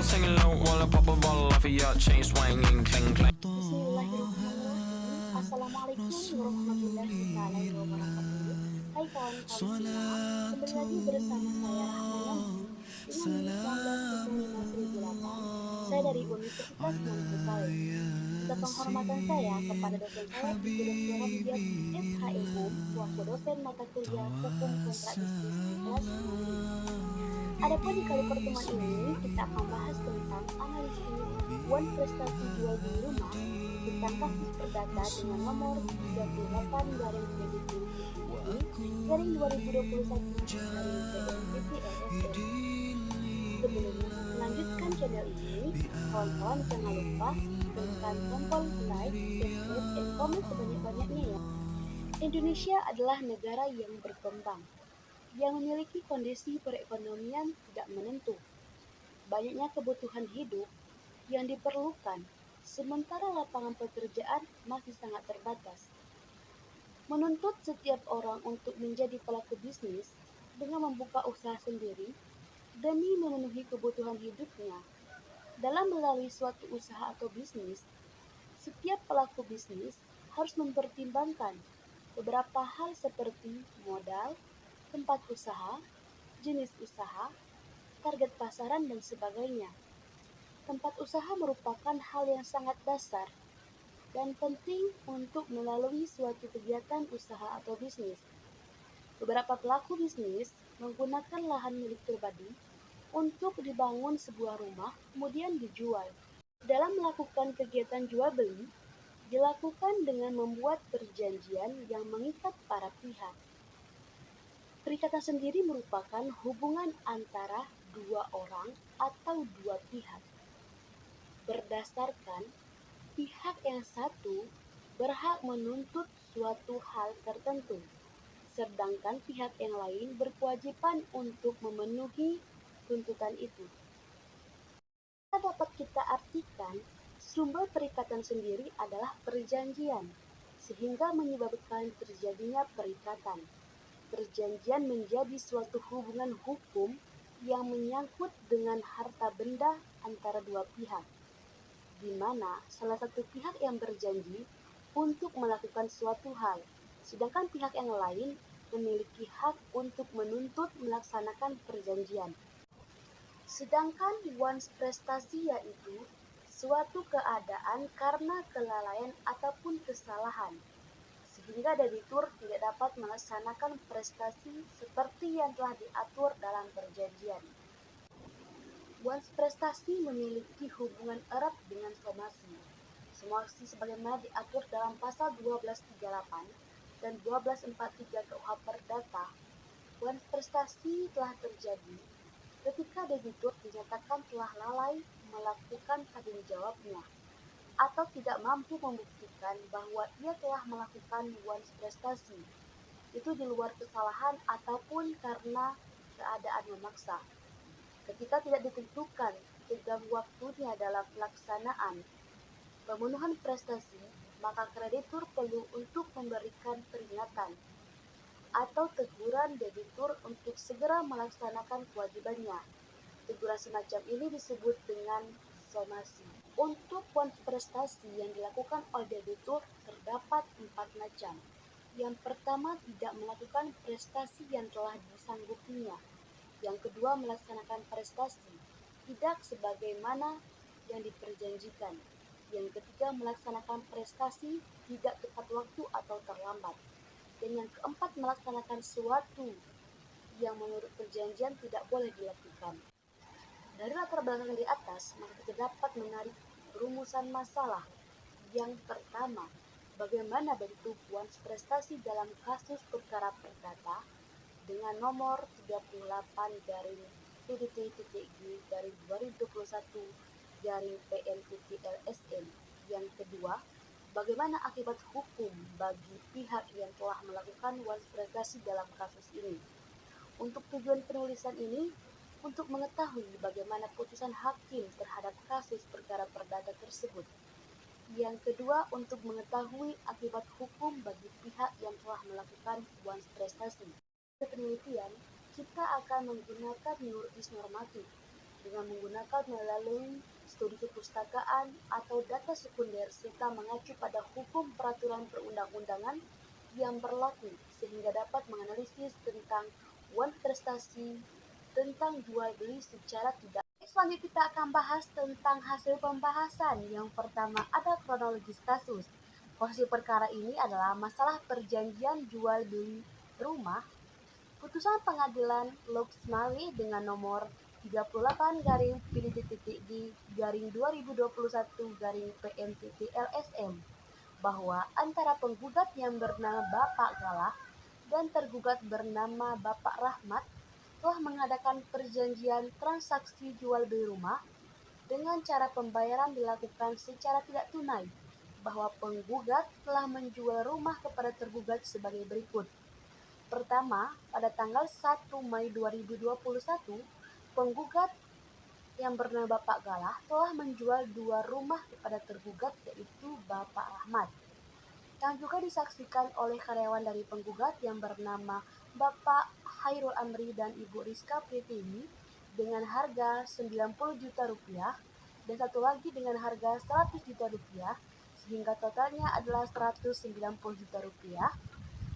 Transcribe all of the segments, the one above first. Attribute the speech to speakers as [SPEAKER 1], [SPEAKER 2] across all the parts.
[SPEAKER 1] singing low while I pop a bottle off of your chain swinging, clang clang.
[SPEAKER 2] Bismillahirrahmanirrahim. Assalamualaikum warahmatullahi wabarakatuh. Hai kawan-kawan semua, kembali lagi bersama saya Rahmana dengan NIM 19051008. Saya dari Universitas Muhammad Saleh. Serta penghormatan saya kepada dosen saya Ibu Dr. Rohdiat SHMUM selaku dosen mata kuliah Hukum Kontradiksi kelas 5. Adapun di kali pertemuan ini kita akan bahas tentang analisis wan prestasi jual beli rumah tentang kasus perdata dengan nomor 38 garing garing 2021 garing PNPT LSM. Sebelum melanjutkan channel ini, kawan-kawan jangan lupa tekan tombol like, subscribe, dan komen sebanyak-banyaknya ya. Indonesia adalah negara yang berkembang, yang memiliki kondisi perekonomian tidak menentu. Banyaknya kebutuhan hidup yang diperlukan, sementara lapangan pekerjaan masih sangat terbatas. Menuntut setiap orang untuk menjadi pelaku bisnis dengan membuka usaha sendiri demi memenuhi kebutuhan hidupnya. Dalam melalui suatu usaha atau bisnis, setiap pelaku bisnis harus mempertimbangkan beberapa hal seperti modal, tempat usaha, jenis usaha, target pasaran, dan sebagainya. Tempat usaha merupakan hal yang sangat dasar dan penting untuk melalui suatu kegiatan usaha atau bisnis. Beberapa pelaku bisnis menggunakan lahan milik pribadi untuk dibangun sebuah rumah, kemudian dijual. Dalam melakukan kegiatan jual beli, dilakukan dengan membuat perjanjian yang mengikat para pihak. Perikatan sendiri merupakan hubungan antara dua orang atau dua pihak. Berdasarkan pihak yang satu berhak menuntut suatu hal tertentu, sedangkan pihak yang lain berkewajiban untuk memenuhi tuntutan itu. Dapat kita artikan, sumber perikatan sendiri adalah perjanjian, sehingga menyebabkan terjadinya perikatan. Perjanjian menjadi suatu hubungan hukum yang menyangkut dengan harta benda antara dua pihak, di mana salah satu pihak yang berjanji untuk melakukan suatu hal, sedangkan pihak yang lain memiliki hak untuk menuntut melaksanakan perjanjian. Sedangkan wan prestasi yaitu suatu keadaan karena kelalaian ataupun kesalahan, sehingga debitur tidak dapat melaksanakan prestasi seperti yang telah diatur dalam perjanjian. Wan prestasi memiliki hubungan erat dengan somasi. Somasi sebagaimana diatur dalam pasal 1238 dan 1243 KUH Perdata. Wan prestasi telah terjadi ketika debitur dinyatakan telah lalai melakukan tanggung jawabnya atau tidak mampu membuktikan bahwa ia telah melakukan wan prestasi itu di luar kesalahan ataupun karena keadaan memaksa. Ketika tidak ditentukan tenggang waktunya dalam pelaksanaan pemenuhan prestasi, maka kreditur perlu untuk memberikan peringatan atau teguran debitur untuk segera melaksanakan kewajibannya. Teguran semacam ini disebut dengan somasi. Untuk wan prestasi yang dilakukan oleh debitur terdapat 4 macam. Yang pertama, tidak melakukan prestasi yang telah disanggupinya. Yang kedua, melaksanakan prestasi tidak sebagaimana yang diperjanjikan. Yang ketiga, melaksanakan prestasi tidak tepat waktu atau terlambat. Dan yang keempat, melaksanakan sesuatu yang menurut perjanjian tidak boleh dilakukan. Dari latar belakang di atas, maka kita dapat menarik rumusan masalah. Yang pertama, bagaimana bentuk wan prestasi dalam kasus perkara perdata dengan nomor 38 garing PDT.G garing 2021 garing PNPT LSM. Yang kedua, bagaimana akibat hukum bagi pihak yang telah melakukan wan prestasi dalam kasus ini. Untuk tujuan penulisan ini, untuk mengetahui bagaimana putusan hakim terhadap kasus perkara perdata tersebut. Yang kedua, untuk mengetahui akibat hukum bagi pihak yang telah melakukan wan prestasi. Penelitian, kita akan menggunakan neurologis normatif dengan menggunakan melalui studi kepustakaan atau data sekunder serta mengacu pada hukum peraturan perundang-undangan yang berlaku sehingga dapat menganalisis tentang investasi tentang jual beli secara tidak. Selanjutnya kita akan bahas tentang hasil pembahasan. Yang pertama ada kronologis kasus. Posisi perkara ini adalah masalah perjanjian jual beli rumah. Putusan pengadilan Loksmawe dengan nomor 38 garing PDTTD garing 2021 garing PMTT LSM bahwa antara penggugat yang bernama Bapak Galah dan tergugat bernama Bapak Rahmat telah mengadakan perjanjian transaksi jual beli rumah dengan cara pembayaran dilakukan secara tidak tunai, bahwa penggugat telah menjual rumah kepada tergugat sebagai berikut. Pertama, pada tanggal 1 Mei 2021, penggugat yang bernama Bapak Galah telah menjual 2 rumah kepada tergugat yaitu Bapak Rahmat, yang juga disaksikan oleh karyawan dari penggugat yang bernama Bapak Hairul Amri dan Ibu Rizka Pritiwi dengan harga 90 juta rupiah dan satu lagi dengan harga 100 juta rupiah sehingga totalnya adalah 190 juta rupiah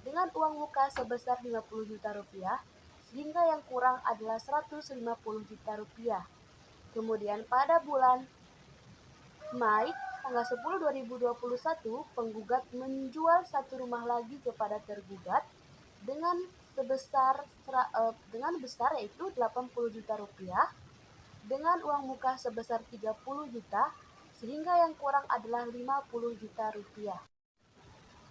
[SPEAKER 2] dengan uang muka sebesar 50 juta rupiah sehingga yang kurang adalah 150 juta rupiah. Kemudian pada bulan Mei tanggal 10 2021 penggugat menjual satu rumah lagi kepada tergugat dengan besar yaitu 80 juta rupiah dengan uang muka sebesar 30 juta sehingga yang kurang adalah 50 juta rupiah.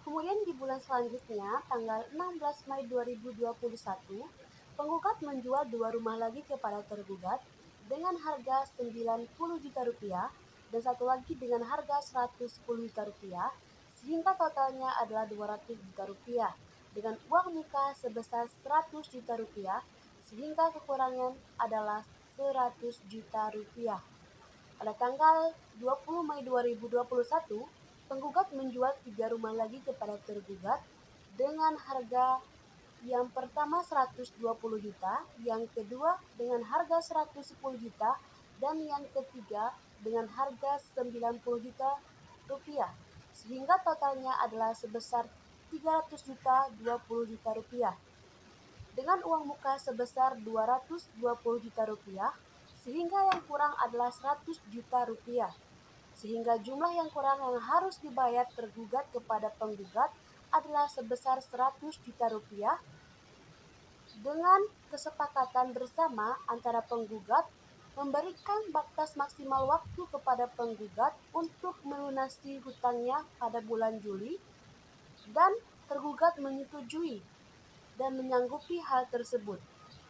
[SPEAKER 2] Kemudian di bulan selanjutnya, tanggal 16 Mei 2021, penggugat menjual 2 rumah lagi kepada tergugat dengan harga 90 juta rupiah dan satu lagi dengan harga 110 juta rupiah, sehingga totalnya adalah 200 juta rupiah dengan uang muka sebesar 100 juta rupiah, sehingga kekurangan adalah 100 juta rupiah. Pada tanggal 20 Mei 2021, penggugat menjual 3 rumah lagi kepada tergugat dengan harga yang pertama 120 juta, yang kedua dengan harga 110 juta, dan yang ketiga dengan harga 90 juta rupiah, sehingga totalnya adalah sebesar 300 juta 20 juta rupiah. Dengan uang muka sebesar 220 juta rupiah, sehingga yang kurang adalah 100 juta rupiah. Sehingga jumlah yang kurang yang harus dibayar tergugat kepada penggugat adalah sebesar 100 juta rupiah dengan kesepakatan bersama antara penggugat memberikan batas maksimal waktu kepada penggugat untuk melunasi hutangnya pada bulan Juli dan tergugat menyetujui dan menyanggupi hal tersebut,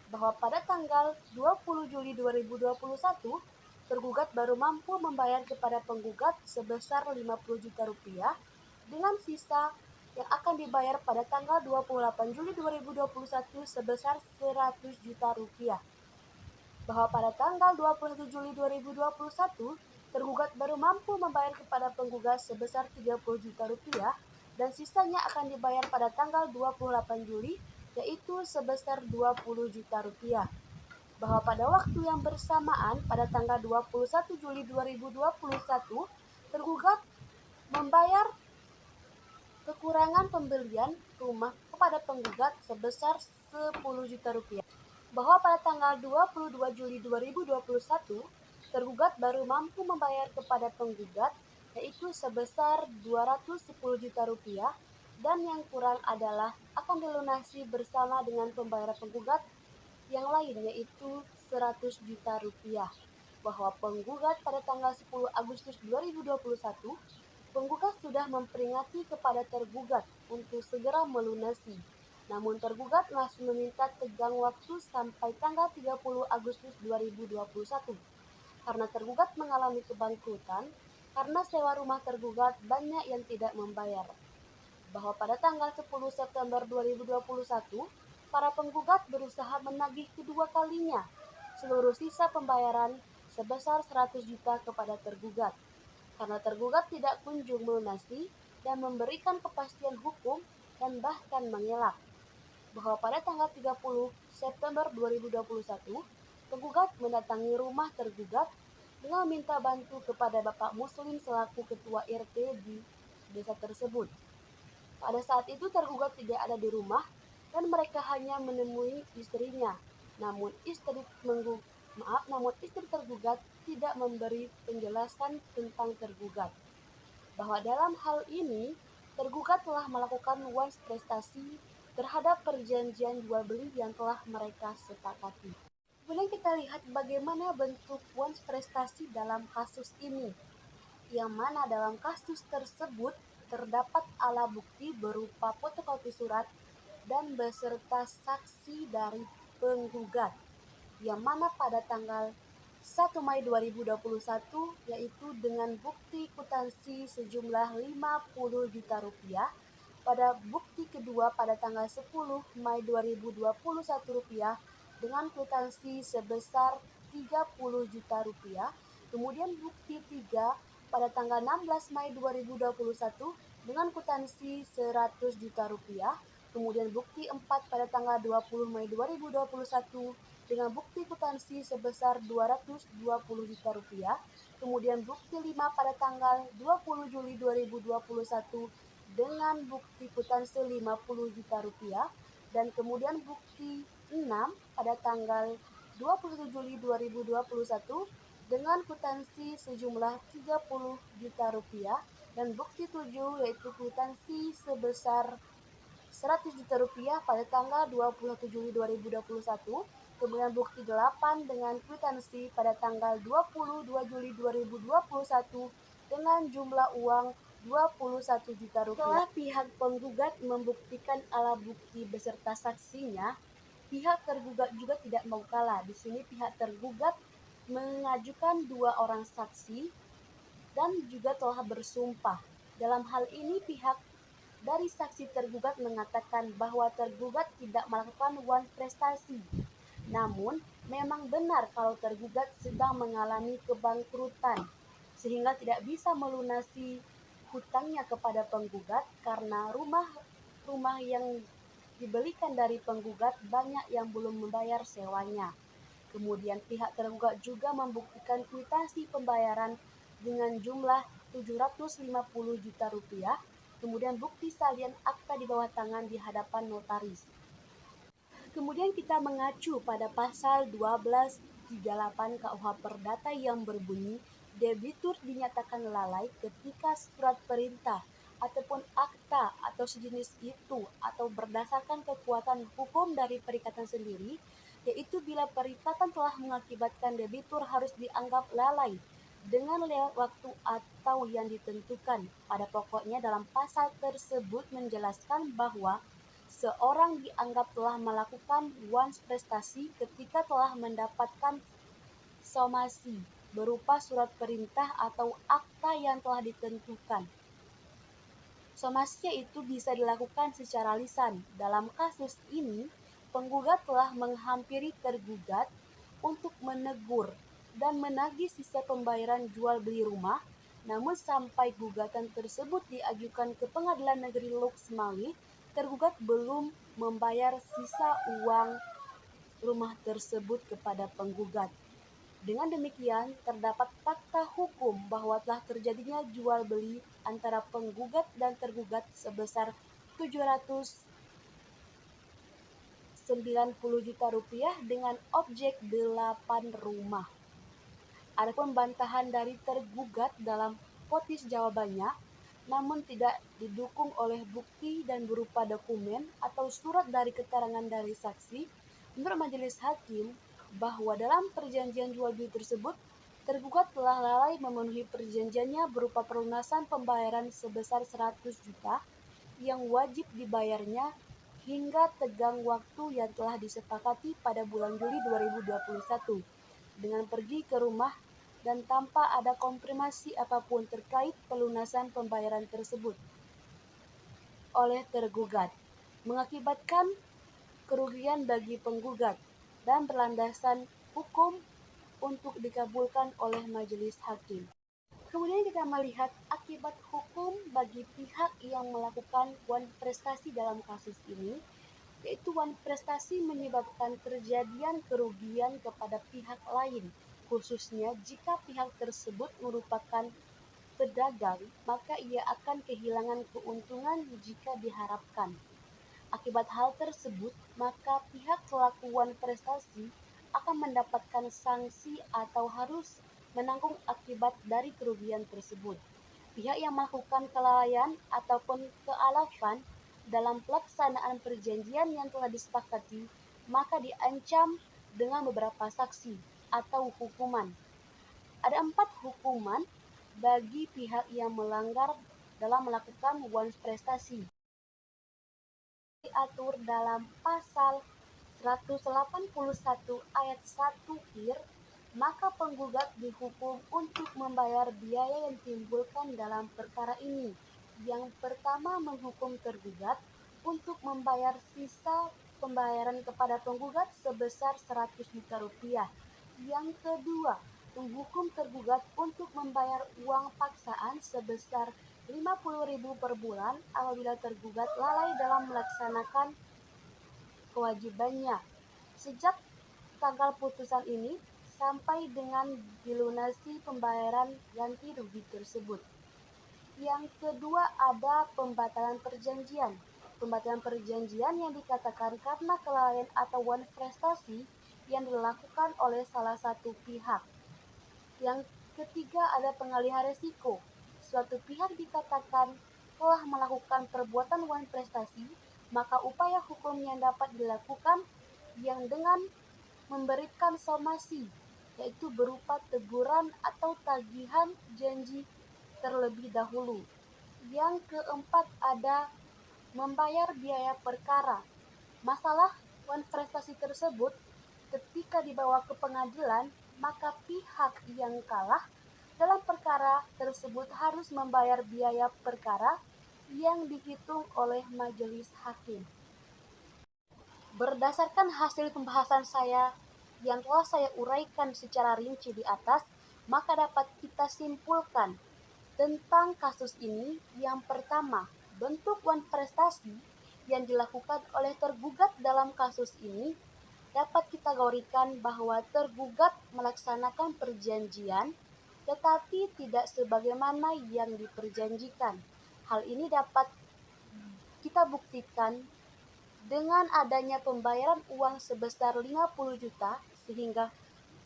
[SPEAKER 2] bahwa pada tanggal 20 Juli 2021 tergugat baru mampu membayar kepada penggugat sebesar 50 juta rupiah dengan sisa yang akan dibayar pada tanggal 28 Juli 2021 sebesar 100 juta rupiah. Bahwa pada tanggal 21 Juli 2021 tergugat baru mampu membayar kepada penggugat sebesar 30 juta rupiah dan sisanya akan dibayar pada tanggal 28 Juli yaitu sebesar 20 juta rupiah. Bahwa pada waktu yang bersamaan pada tanggal 21 Juli 2021 tergugat membayar kekurangan pembelian rumah kepada penggugat sebesar 10 juta rupiah. Bahwa pada tanggal 22 Juli 2021 tergugat baru mampu membayar kepada penggugat yaitu sebesar 210 juta rupiah dan yang kurang adalah akan dilunasi bersama dengan pembayaran penggugat yang lain yaitu 100 juta rupiah. Bahwa penggugat pada tanggal 10 Agustus 2021, penggugat sudah memperingati kepada tergugat untuk segera melunasi. Namun tergugat masih meminta tenggang waktu sampai tanggal 30 Agustus 2021 karena tergugat mengalami kebangkrutan karena sewa rumah tergugat banyak yang tidak membayar. Bahwa pada tanggal 10 September 2021, para penggugat berusaha menagih kedua kalinya seluruh sisa pembayaran sebesar 100 juta kepada tergugat, karena tergugat tidak kunjung melunasi dan memberikan kepastian hukum dan bahkan mengelak. Bahwa pada tanggal 30 September 2021, Penggugat mendatangi rumah tergugat dengan meminta bantu kepada Bapak Muslim selaku ketua RT di desa tersebut. Pada saat itu tergugat tidak ada di rumah dan mereka hanya menemui istrinya. Namun istri tergugat tidak memberi penjelasan tentang tergugat, bahwa dalam hal ini tergugat telah melakukan once prestasi terhadap perjanjian jual beli yang telah mereka sepakati. Kemudian kita lihat bagaimana bentuk once prestasi dalam kasus ini, yang mana dalam kasus tersebut terdapat alat bukti berupa fotokopi surat dan beserta saksi dari penggugat, yang mana pada tanggal 1 Mei 2021 yaitu dengan bukti kwitansi sejumlah 50 juta rupiah. Pada bukti kedua pada tanggal 10 Mei 2021 rupiah dengan kwitansi sebesar 30 juta rupiah. Kemudian bukti 3 pada tanggal 16 Mei 2021 dengan kwitansi 100 juta rupiah. Kemudian bukti 4 pada tanggal 20 Mei 2021 dengan bukti kwitansi sebesar 220 juta rupiah. Kemudian bukti 5 pada tanggal 20 Juli 2021 dengan bukti kwitansi 50 juta rupiah. Dan kemudian bukti 6 pada tanggal 21 Juli 2021 dengan kwitansi sejumlah 30 juta rupiah, dan bukti 7 yaitu kwitansi sebesar 100 juta rupiah pada tanggal 21 Juli 2021. Kemudian bukti 8 dengan kwitansi pada tanggal 22 Juli 2021 dengan jumlah uang 21 juta rupiah. Setelah pihak penggugat membuktikan alat bukti beserta saksinya, pihak tergugat juga tidak mau kalah. Di sini pihak tergugat mengajukan 2 orang saksi dan juga telah bersumpah. Dalam hal ini pihak dari saksi tergugat mengatakan bahwa tergugat tidak melakukan once prestasi. Namun, memang benar kalau tergugat sedang mengalami kebangkrutan sehingga tidak bisa melunasi hutangnya kepada penggugat karena rumah yang dibelikan dari penggugat banyak yang belum membayar sewanya. Kemudian pihak tergugat juga membuktikan kwitansi pembayaran dengan jumlah 750 juta rupiah, kemudian bukti salin akta di bawah tangan di hadapan notaris. Kemudian kita mengacu pada pasal 1238 KUH Perdata yang berbunyi debitur dinyatakan lalai ketika surat perintah ataupun akta atau sejenis itu atau berdasarkan kekuatan hukum dari perikatan sendiri, yaitu bila perikatan telah mengakibatkan debitur harus dianggap lalai dengan lewat waktu atau yang ditentukan. Pada pokoknya dalam pasal tersebut menjelaskan bahwa seorang dianggap telah melakukan once prestasi ketika telah mendapatkan somasi berupa surat perintah atau akta yang telah ditentukan. Somasinya itu bisa dilakukan secara lisan. Dalam kasus ini, penggugat telah menghampiri tergugat untuk menegur dan menagih sisa pembayaran jual beli rumah, namun sampai gugatan tersebut diajukan ke Pengadilan Negeri Lok Semawi, tergugat belum membayar sisa uang rumah tersebut kepada penggugat. Dengan demikian, terdapat fakta hukum bahwa telah terjadinya jual beli antara penggugat dan tergugat sebesar 790 juta rupiah dengan objek 8 rumah. Adapun bantahan dari tergugat dalam votis jawabannya, namun tidak didukung oleh bukti dan berupa dokumen atau surat dari keterangan dari saksi, menurut majelis hakim bahwa dalam perjanjian jual beli tersebut, tergugat telah lalai memenuhi perjanjiannya berupa pelunasan pembayaran sebesar 100 juta yang wajib dibayarnya hingga tenggang waktu yang telah disepakati pada bulan Juli 2021 dengan pergi ke rumah dan tanpa ada konfirmasi apapun terkait pelunasan pembayaran tersebut oleh tergugat, mengakibatkan kerugian bagi penggugat dan berlandasan hukum untuk dikabulkan oleh majelis hakim. Kemudian kita melihat akibat hukum bagi pihak yang melakukan once prestasi dalam kasus ini, yaitu wan prestasi menyebabkan terjadian kerugian kepada pihak lain, khususnya jika pihak tersebut merupakan pedagang, maka ia akan kehilangan keuntungan jika diharapkan. Akibat hal tersebut, maka pihak pelaku wan prestasi akan mendapatkan sanksi atau harus menanggung akibat dari kerugian tersebut. Pihak yang melakukan kelalaian ataupun kealafan dalam pelaksanaan perjanjian yang telah disepakati, maka diancam dengan beberapa sanksi atau hukuman. Ada 4 hukuman bagi pihak yang melanggar dalam melakukan wan prestasi. Diatur dalam pasal 181 ayat 1 maka penggugat dihukum untuk membayar biaya yang ditimbulkan dalam perkara ini. Yang pertama, menghukum tergugat untuk membayar sisa pembayaran kepada penggugat sebesar 100 juta rupiah. Yang kedua, menghukum tergugat untuk membayar uang paksaan sebesar 50.000 per bulan apabila tergugat lalai dalam melaksanakan kewajibannya sejak tanggal putusan ini sampai dengan dilunasi pembayaran ganti rugi tersebut. Yang kedua, ada pembatalan perjanjian. Pembatalan perjanjian yang dikatakan karena kelalaian atau wan prestasi yang dilakukan oleh salah satu pihak. Yang ketiga, ada pengalihan resiko. Suatu pihak dikatakan telah melakukan perbuatan wan prestasi, maka upaya hukum yang dapat dilakukan yang dengan memberikan somasi, yaitu berupa teguran atau tagihan janji terlebih dahulu. Yang keempat, ada membayar biaya perkara. Masalah wan prestasi tersebut ketika dibawa ke pengadilan, maka pihak yang kalah dalam perkara tersebut harus membayar biaya perkara yang dihitung oleh majelis hakim. Berdasarkan hasil pembahasan saya yang telah saya uraikan secara rinci di atas, maka dapat kita simpulkan tentang kasus ini. Yang pertama, bentuk wan prestasi yang dilakukan oleh tergugat dalam kasus ini dapat kita kategorikan bahwa tergugat melaksanakan perjanjian tetapi tidak sebagaimana yang diperjanjikan. Hal ini dapat kita buktikan dengan adanya pembayaran uang sebesar 50 juta sehingga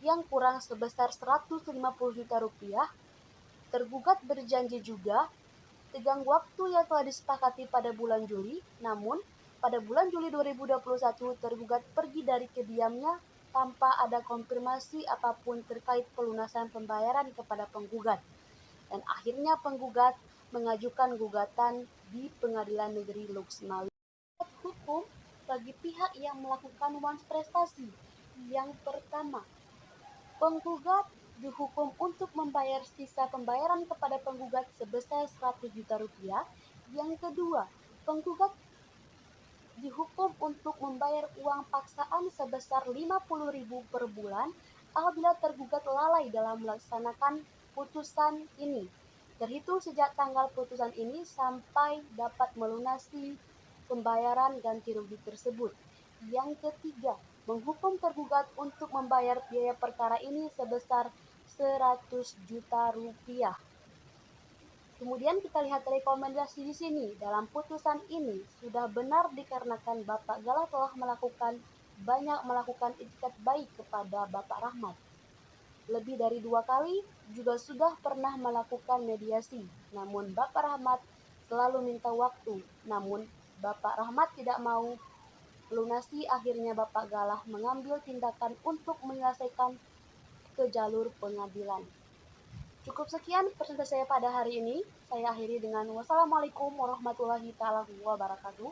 [SPEAKER 2] yang kurang sebesar 150 juta rupiah. Tergugat berjanji juga tenggang waktu yang telah disepakati pada bulan Juli, namun pada bulan Juli 2021 tergugat pergi dari kediamannya tanpa ada konfirmasi apapun terkait pelunasan pembayaran kepada penggugat. Dan akhirnya penggugat mengajukan gugatan di Pengadilan Negeri Loksmawe. Hukum bagi pihak yang melakukan wan prestasi. Yang pertama, penggugat dihukum untuk membayar sisa pembayaran kepada penggugat sebesar 100 juta rupiah. Yang kedua, penggugat dihukum untuk membayar uang paksaan sebesar 50.000 per bulan apabila tergugat lalai dalam melaksanakan putusan ini, terhitung sejak tanggal putusan ini sampai dapat melunasi pembayaran ganti rugi tersebut. Yang ketiga, menghukum tergugat untuk membayar biaya perkara ini sebesar 100 juta rupiah. Kemudian kita lihat rekomendasi di sini. Dalam putusan ini sudah benar dikarenakan Bapak Galah telah melakukan itikat baik kepada Bapak Rahmat. Lebih dari 2 kali juga sudah pernah melakukan mediasi. Namun Bapak Rahmat selalu minta waktu. Namun Bapak Rahmat tidak mau lunasi, akhirnya Bapak Galah mengambil tindakan untuk menyelesaikan ke jalur pengadilan. Cukup sekian presentasi saya pada hari ini. Saya akhiri dengan wassalamualaikum warahmatullahi wabarakatuh.